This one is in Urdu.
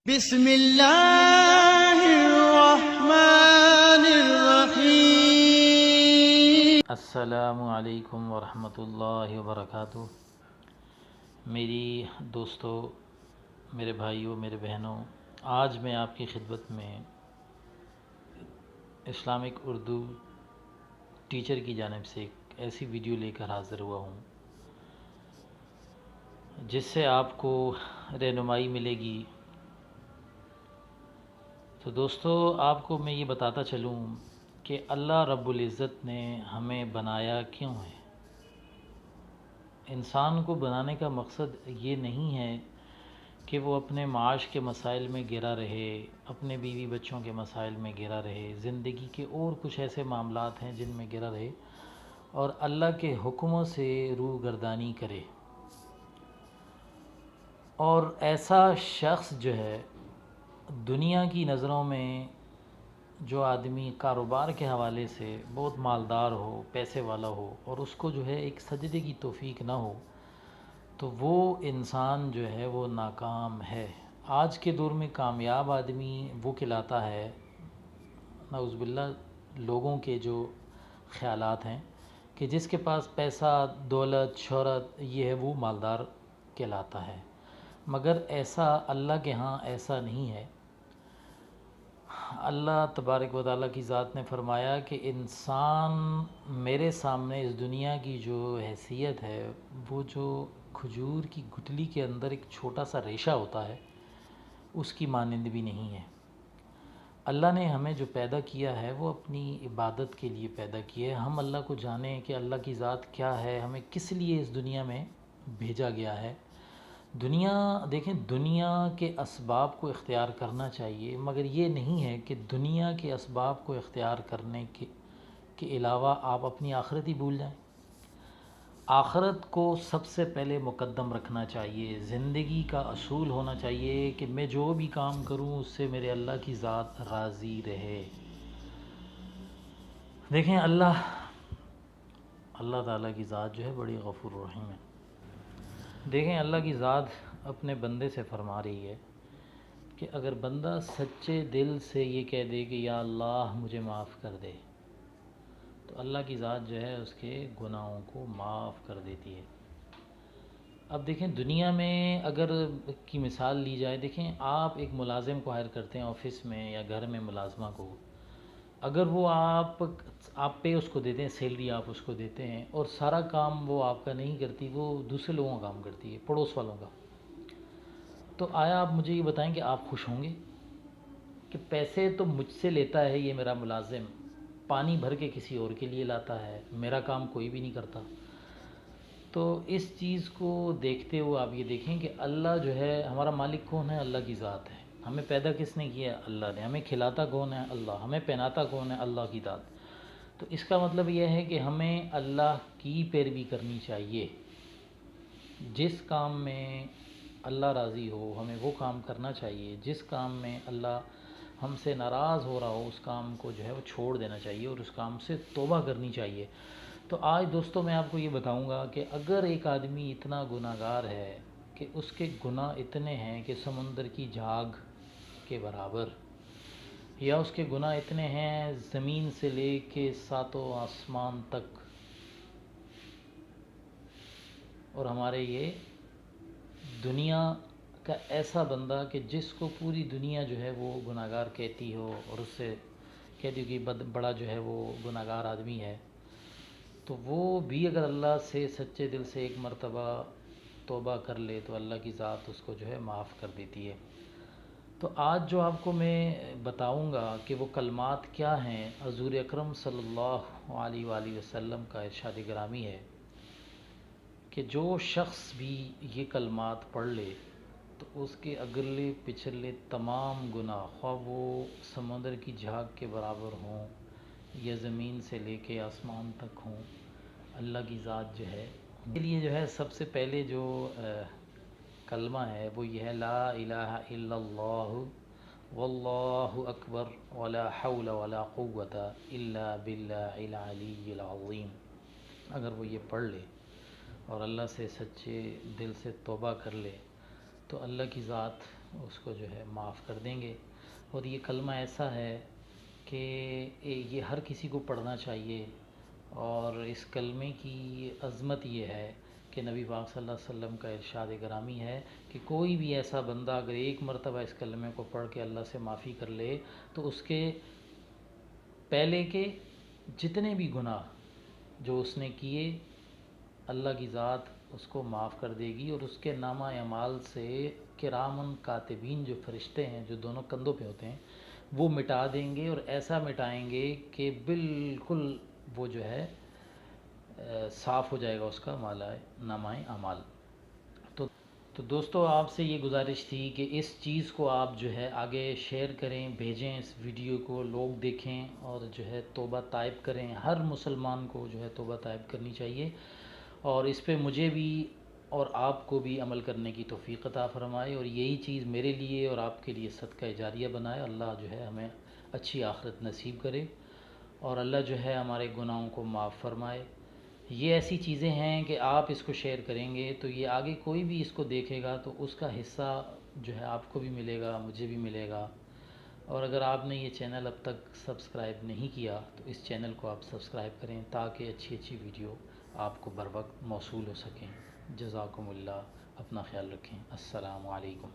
بسم اللہ الرحمن الرحیم۔ السلام علیکم ورحمۃ اللہ وبرکاتہ۔ میری دوستو، میرے بھائیوں، میرے بہنوں، آج میں آپ کی خدمت میں اسلامک اردو ٹیچر کی جانب سے ایک ایسی ویڈیو لے کر حاضر ہوا ہوں جس سے آپ کو رہنمائی ملے گی۔ تو دوستو، آپ کو میں یہ بتاتا چلوں کہ اللہ رب العزت نے ہمیں بنایا کیوں ہے۔ انسان کو بنانے کا مقصد یہ نہیں ہے کہ وہ اپنے معاش کے مسائل میں گھرا رہے، اپنے بیوی بچوں کے مسائل میں گھرا رہے، زندگی کے اور کچھ ایسے معاملات ہیں جن میں گھرا رہے اور اللہ کے حکموں سے روگردانی کرے۔ اور ایسا شخص جو ہے دنیا کی نظروں میں، جو آدمی کاروبار کے حوالے سے بہت مالدار ہو، پیسے والا ہو، اور اس کو جو ہے ایک سجدے کی توفیق نہ ہو، تو وہ انسان جو ہے وہ ناکام ہے۔ آج کے دور میں کامیاب آدمی وہ کہلاتا ہے، نعوذ باللہ، لوگوں کے جو خیالات ہیں کہ جس کے پاس پیسہ، دولت، شہرت یہ ہے، وہ مالدار کہلاتا ہے۔ مگر ایسا اللہ کے ہاں ایسا نہیں ہے۔ اللہ تبارک و تعالیٰ کی ذات نے فرمایا کہ انسان میرے سامنے اس دنیا کی جو حیثیت ہے، وہ جو کھجور کی گٹلی کے اندر ایک چھوٹا سا ریشہ ہوتا ہے، اس کی مانند بھی نہیں ہے۔ اللہ نے ہمیں جو پیدا کیا ہے وہ اپنی عبادت کے لیے پیدا کیا ہے۔ ہم اللہ کو جانیں کہ اللہ کی ذات کیا ہے، ہمیں کس لیے اس دنیا میں بھیجا گیا ہے۔ دیکھیں، دنیا کے اسباب کو اختیار کرنا چاہیے، مگر یہ نہیں ہے کہ دنیا کے اسباب کو اختیار کرنے کے علاوہ آپ اپنی آخرت ہی بھول جائیں۔ آخرت کو سب سے پہلے مقدم رکھنا چاہیے۔ زندگی کا اصول ہونا چاہیے کہ میں جو بھی کام کروں اس سے میرے اللہ کی ذات راضی رہے۔ دیکھیں، اللہ تعالیٰ کی ذات جو ہے بڑی غفور رحیم ہے۔ دیکھیں، اللہ کی ذات اپنے بندے سے فرما رہی ہے کہ اگر بندہ سچے دل سے یہ کہہ دے کہ یا اللہ مجھے معاف کر دے، تو اللہ کی ذات جو ہے اس کے گناہوں کو معاف کر دیتی ہے۔ اب دیکھیں، دنیا میں اگر کی مثال لی جائے، دیکھیں آپ ایک ملازم کو ہائر کرتے ہیں آفس میں یا گھر میں ملازمہ کو، اگر وہ آپ پہ اس کو دیتے ہیں، سیلری آپ اس کو دیتے ہیں، اور سارا کام وہ آپ کا نہیں کرتی، وہ دوسرے لوگوں کا کام کرتی ہے، پڑوس والوں کا، تو آیا آپ مجھے یہ بتائیں کہ آپ خوش ہوں گے کہ پیسے تو مجھ سے لیتا ہے یہ میرا ملازم، پانی بھر کے کسی اور کے لیے لاتا ہے، میرا کام کوئی بھی نہیں کرتا؟ تو اس چیز کو دیکھتے ہوئے آپ یہ دیکھیں کہ اللہ جو ہے ہمارا مالک کون ہے؟ اللہ کی ذات ہے۔ ہمیں پیدا کس نے کیا؟ اللہ نے۔ ہمیں کھلاتا کون ہے؟ اللہ۔ ہمیں پہناتا کون ہے؟ اللہ کی ذات۔ تو اس کا مطلب یہ ہے کہ ہمیں اللہ کی پیروی کرنی چاہیے۔ جس کام میں اللہ راضی ہو ہمیں وہ کام کرنا چاہیے، جس کام میں اللہ ہم سے ناراض ہو رہا ہو اس کام کو جو ہے وہ چھوڑ دینا چاہیے اور اس کام سے توبہ کرنی چاہیے۔ تو آج دوستو میں آپ کو یہ بتاؤں گا کہ اگر ایک آدمی اتنا گناہگار ہے کہ اس کے گناہ اتنے ہیں کہ سمندر کی جھاگ کے برابر، یا اس کے گناہ اتنے ہیں زمین سے لے کے ساتوں آسمان تک، اور ہمارے یہ دنیا کا ایسا بندہ کہ جس کو پوری دنیا جو ہے وہ گناہگار کہتی ہو اور اس سے کہتی ہو کہ بڑا جو ہے وہ گناہگار آدمی ہے، تو وہ بھی اگر اللہ سے سچے دل سے ایک مرتبہ توبہ کر لے تو اللہ کی ذات اس کو جو ہے معاف کر دیتی ہے۔ تو آج جو آپ کو میں بتاؤں گا کہ وہ کلمات کیا ہیں، حضور اکرم صلی اللہ علیہ وآلہ وسلم کا ارشاد گرامی ہے کہ جو شخص بھی یہ کلمات پڑھ لے تو اس کے اگلے پچھلے تمام گناہ، خواہ وہ سمندر کی جھاگ کے برابر ہوں یا زمین سے لے کے آسمان تک ہوں، اللہ کی ذات جو ہے اس کے لیے جو ہے سب سے پہلے جو کلمہ ہے وہ یہ ہے، لا الہ الا اللہ واللہ اکبر ولا حول ولا قوة الا باللہ العلی العظیم۔ اگر وہ یہ پڑھ لے اور اللہ سے سچے دل سے توبہ کر لے تو اللہ کی ذات اس کو جو ہے معاف کر دیں گے۔ اور یہ کلمہ ایسا ہے کہ یہ ہر کسی کو پڑھنا چاہیے، اور اس کلمے کی عظمت یہ ہے کہ نبی پاک صلی اللہ علیہ وسلم کا ارشاد گرامی ہے کہ کوئی بھی ایسا بندہ اگر ایک مرتبہ اس کلمے کو پڑھ کے اللہ سے معافی کر لے تو اس کے پہلے کے جتنے بھی گناہ جو اس نے کیے اللہ کی ذات اس کو معاف کر دے گی، اور اس کے نامہ اعمال سے کرامن کاتبین جو فرشتے ہیں جو دونوں کندھوں پہ ہوتے ہیں وہ مٹا دیں گے، اور ایسا مٹائیں گے کہ بالکل وہ جو ہے صاف ہو جائے گا اس کا نامہ اعمال۔ تو دوستو آپ سے یہ گزارش تھی کہ اس چیز کو آپ جو ہے آگے شیئر کریں، بھیجیں، اس ویڈیو کو لوگ دیکھیں اور جو ہے توبہ طائب کریں۔ ہر مسلمان کو جو ہے توبہ طائب کرنی چاہیے، اور اس پہ مجھے بھی اور آپ کو بھی عمل کرنے کی توفیق عطا فرمائے، اور یہی چیز میرے لیے اور آپ کے لیے صدقہ جاریہ بنائے۔ اللہ جو ہے ہمیں اچھی آخرت نصیب کرے، اور اللہ جو ہے ہمارے گناہوں کو معاف فرمائے۔ یہ ایسی چیزیں ہیں کہ آپ اس کو شیئر کریں گے تو یہ آگے کوئی بھی اس کو دیکھے گا تو اس کا حصہ جو ہے آپ کو بھی ملے گا، مجھے بھی ملے گا۔ اور اگر آپ نے یہ چینل اب تک سبسکرائب نہیں کیا تو اس چینل کو آپ سبسکرائب کریں تاکہ اچھی اچھی ویڈیو آپ کو بر وقت موصول ہو سکیں۔ جزاکم اللہ، اپنا خیال رکھیں۔ السلام علیکم۔